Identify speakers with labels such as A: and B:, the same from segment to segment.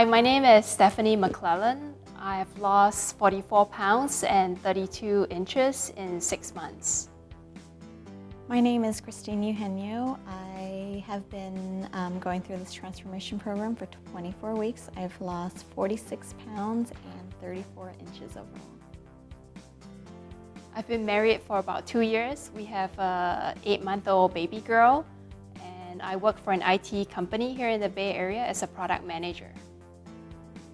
A: Hi, my name is Stephanie McClellan. I have lost 44 pounds and 32 inches in 6 months.
B: My name is Christine Eugenio. I have been going through this transformation program for 24 weeks. I've lost 46 pounds and 34 inches overall.
A: I've been married for about 2 years. We have an 8-month-old baby girl, and I work for an IT company here in the Bay Area as a product manager.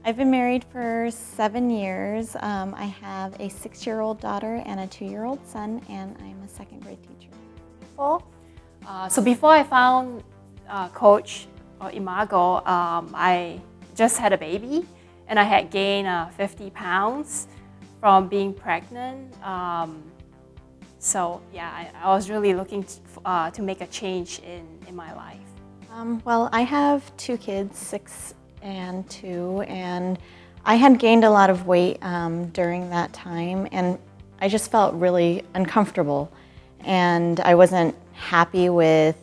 B: I've been married for 7 years. I have a 6-year-old daughter and a 2-year-old son, and I'm a second grade teacher.
A: So before I found Coach or Imago, I just had a baby, and I had gained 50 pounds from being pregnant. So yeah, I was really looking to make a change in my life.
B: Well, I have 2 kids, 6 and 2, and I had gained a lot of weight during that time, and I just felt really uncomfortable, and I wasn't happy with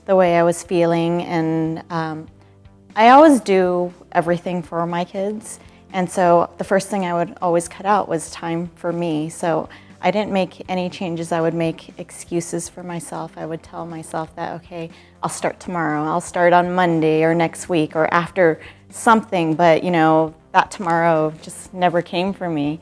B: the way I was feeling, and I always do everything for my kids, and so the first thing I would always cut out was time for me. So I didn't make any changes. I would make excuses for myself. I would tell myself that, okay, I'll start tomorrow, I'll start on Monday or next week or after something, but you know, that tomorrow just never came for me.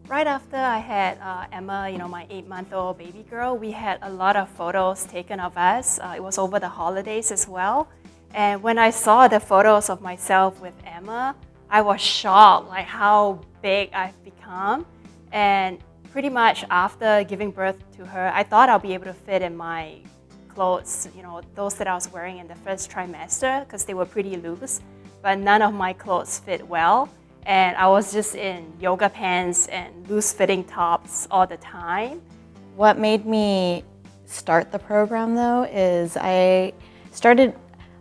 A: Right after I had Emma, my 8-month-old baby girl, we had a lot of photos taken of us. It was over the holidays as well. And when I saw the photos of myself with Emma, I was shocked, like how big I've become. And pretty much after giving birth to her, I thought I'll be able to fit in my clothes, those that I was wearing in the first trimester, because they were pretty loose, but none of my clothes fit well. And I was just in yoga pants and loose-fitting tops all the time.
B: What made me start the program though is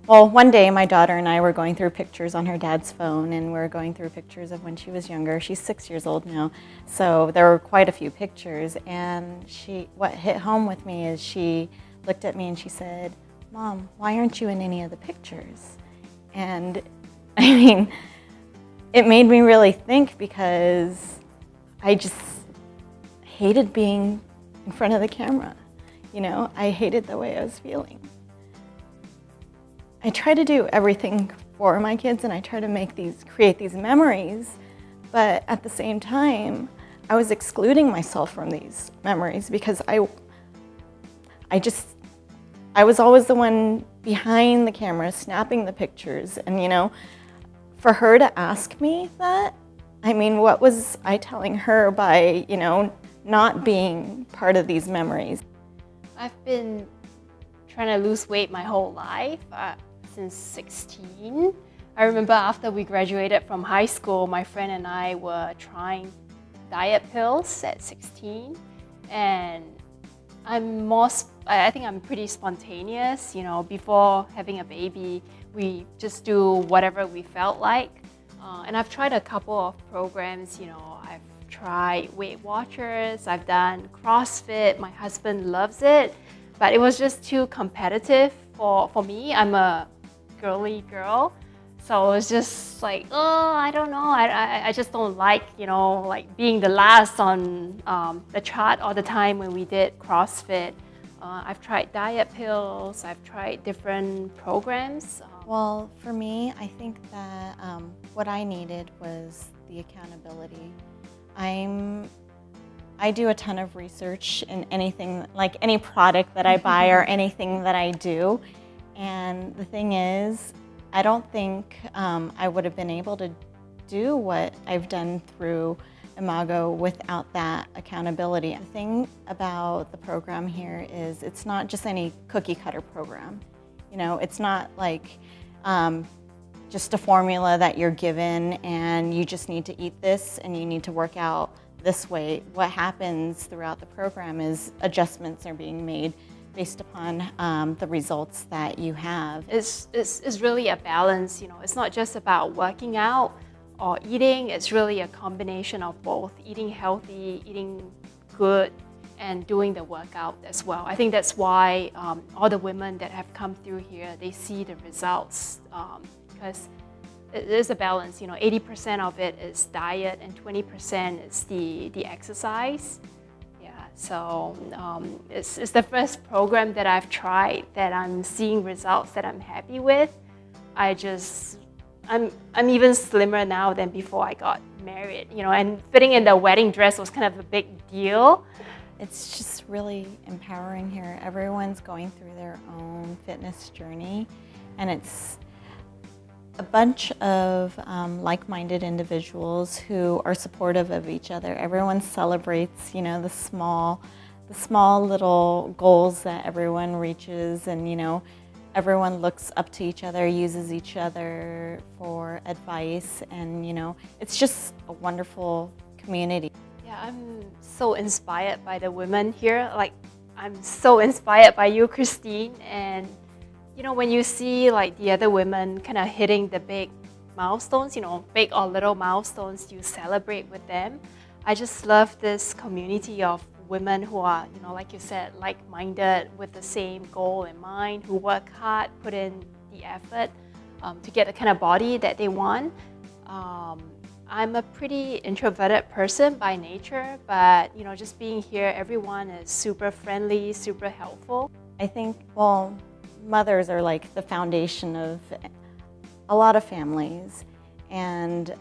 B: one day my daughter and I were going through pictures on her dad's phone, and we were going through pictures of when she was younger. She's 6 years old now, so there were quite a few pictures, and what hit home with me is she looked at me and she said, "Mom, why aren't you in any of the pictures?" And I mean, it made me really think, because I just hated being in front of the camera. I hated the way I was feeling. I try to do everything for my kids, and I try to create these memories, but at the same time, I was excluding myself from these memories because I was always the one behind the camera snapping the pictures, and for her to ask me that, I mean, what was I telling her by, not being part of these memories?
A: I've been trying to lose weight my whole life, since 16. I remember after we graduated from high school, my friend and I were trying diet pills at 16, and I think I'm pretty spontaneous. Before having a baby, we just do whatever we felt like. And I've tried a couple of programs. I've tried Weight Watchers, I've done CrossFit. My husband loves it, but it was just too competitive for me. I'm a girly girl, so it was just like, oh, I don't know. I just don't like, like being the last on the chart all the time when we did CrossFit. I've tried diet pills, I've tried different programs.
B: Well, for me, I think that what I needed was the accountability. I do a ton of research in anything, like any product that I buy or anything that I do. And the thing is, I don't think I would have been able to do what I've done through Imago without that accountability. The thing about the program here is it's not just any cookie cutter program. It's not like just a formula that you're given and you just need to eat this and you need to work out this way. What happens throughout the program is adjustments are being made based upon the results that you have.
A: It's really a balance. It's not just about working out or eating. It's really a combination of both: eating healthy, eating good, and doing the workout as well. I think that's why all the women that have come through here, they see the results because it is a balance. 80% of it is diet and 20% is the exercise. Yeah, so it's the first program that I've tried that I'm seeing results that I'm happy with. I'm even slimmer now than before I got married, and fitting in the wedding dress was kind of a big deal.
B: It's just really empowering here. Everyone's going through their own fitness journey, and it's a bunch of like-minded individuals who are supportive of each other. Everyone celebrates, the small little goals that everyone reaches, and everyone looks up to each other, uses each other for advice, and it's just a wonderful community.
A: Yeah, I'm so inspired by the women here. Like, I'm so inspired by you, Christine. And when you see like the other women kind of hitting the big milestones, big or little milestones, you celebrate with them. I just love this community of women who are, like you said, like-minded with the same goal in mind, who work hard, put in the effort to get the kind of body that they want. I'm a pretty introverted person by nature, but just being here, everyone is super friendly, super helpful.
B: I think, mothers are like the foundation of a lot of families, and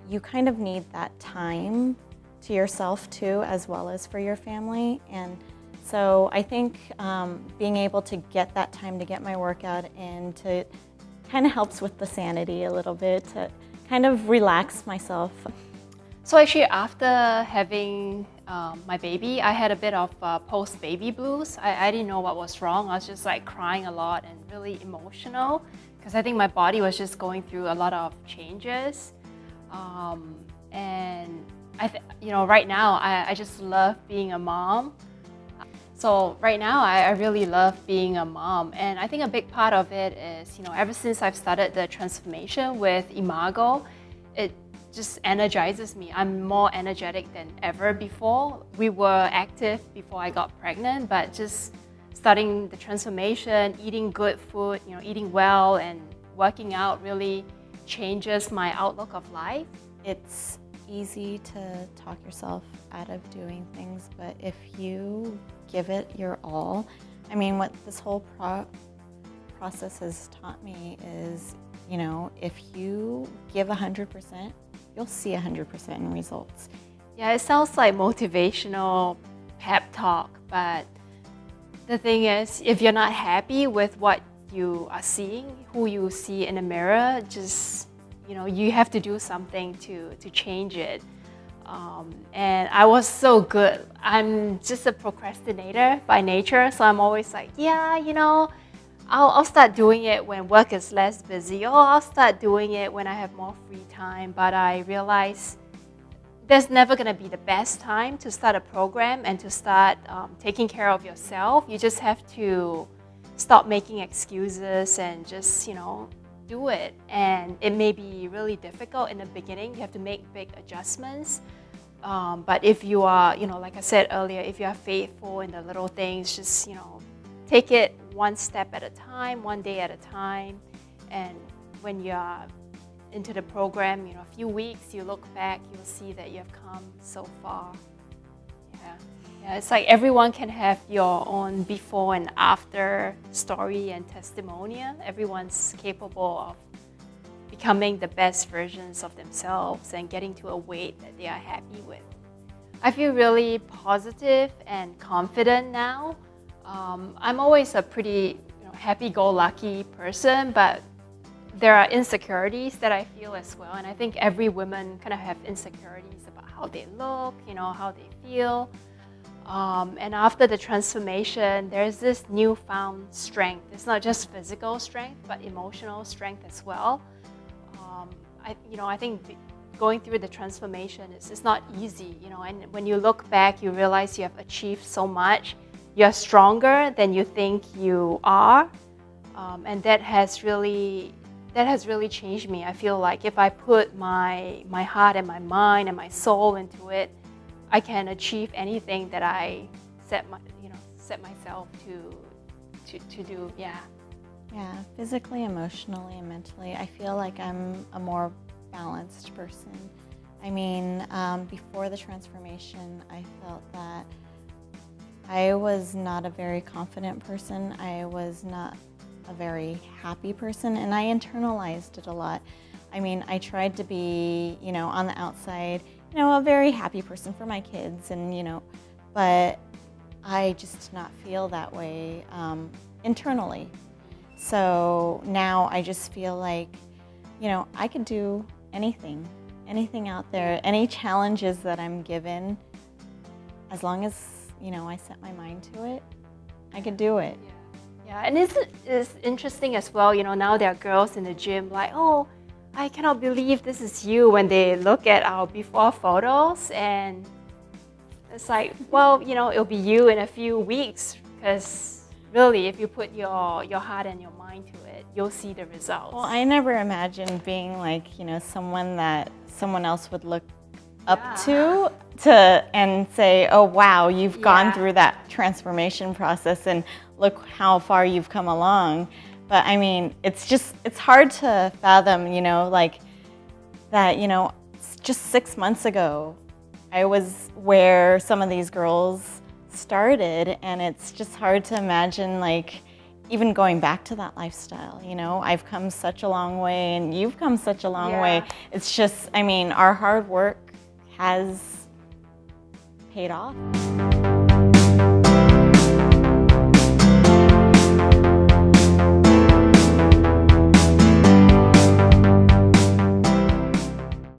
B: you kind of need that time to yourself too, as well as for your family. And so I think being able to get that time to get my workout in to kind of helps with the sanity a little bit, to kind of relax myself.
A: So actually, after having my baby, I had a bit of post-baby blues. I didn't know what was wrong. I was just like crying a lot and really emotional because I think my body was just going through a lot of changes. And right now, I just love being a mom. So right now, I really love being a mom. And I think a big part of it is, ever since I've started the transformation with Imago, it just energizes me. I'm more energetic than ever before. We were active before I got pregnant, but just starting the transformation, eating good food, eating well and working out really changes my outlook of life.
B: It's easy to talk yourself out of doing things, but if you give it your all, what this whole process has taught me is, if you give 100%, you'll see 100% in results.
A: Yeah, it sounds like motivational pep talk, but the thing is, if you're not happy with what you are seeing, who you see in the mirror, just you have to do something to change it. And I was so good. I'm just a procrastinator by nature, so I'm always like, I'll start doing it when work is less busy, or I'll start doing it when I have more free time. But I realize there's never going to be the best time to start a program and to start taking care of yourself. You just have to stop making excuses and just, do it. And it may be really difficult in the beginning. You have to make big adjustments. But if you are, like I said earlier, if you are faithful in the little things, just, take it one step at a time, one day at a time. And when you're into the program, a few weeks, you look back, you'll see that you have come so far. Yeah, it's like everyone can have your own before and after story and testimonial. Everyone's capable of becoming the best versions of themselves and getting to a weight that they are happy with. I feel really positive and confident now. I'm always a pretty happy-go-lucky person, but there are insecurities that I feel as well. And I think every woman kind of have insecurities about how they look, how they feel. And after the transformation, there's this newfound strength. It's not just physical strength, but emotional strength as well. I think going through the transformation is not easy, and when you look back, you realize you have achieved so much. You're stronger than you think you are, and that has really changed me. I feel like if I put my heart and my mind and my soul into it, I can achieve anything that I set myself to do. Yeah.
B: Yeah, physically, emotionally, and mentally, I feel like I'm a more balanced person. I mean, before the transformation, I felt that I was not a very confident person. I was not a very happy person, and I internalized it a lot. I mean, I tried to be, on the outside, a very happy person for my kids, and, but I just did not feel that way internally. So now I just feel like, I could do anything out there, any challenges that I'm given, as long as, I set my mind to it, I could do it.
A: Yeah, and it's interesting as well, now there are girls in the gym like, oh, I cannot believe this is you when they look at our before photos, and it's like, well, it'll be you in a few weeks, because really, if you put your heart and your mind to it, you'll see the results.
B: Well, I never imagined being like, someone that someone else would look up to and say, oh, wow, you've gone through that transformation process and look how far you've come along. But I mean, it's hard to fathom, like that, just 6 months ago, I was where some of these girls started, and it's just hard to imagine, like, even going back to that lifestyle. I've come such a long way, and you've come such a long way. It's just, I mean, our hard work has paid off.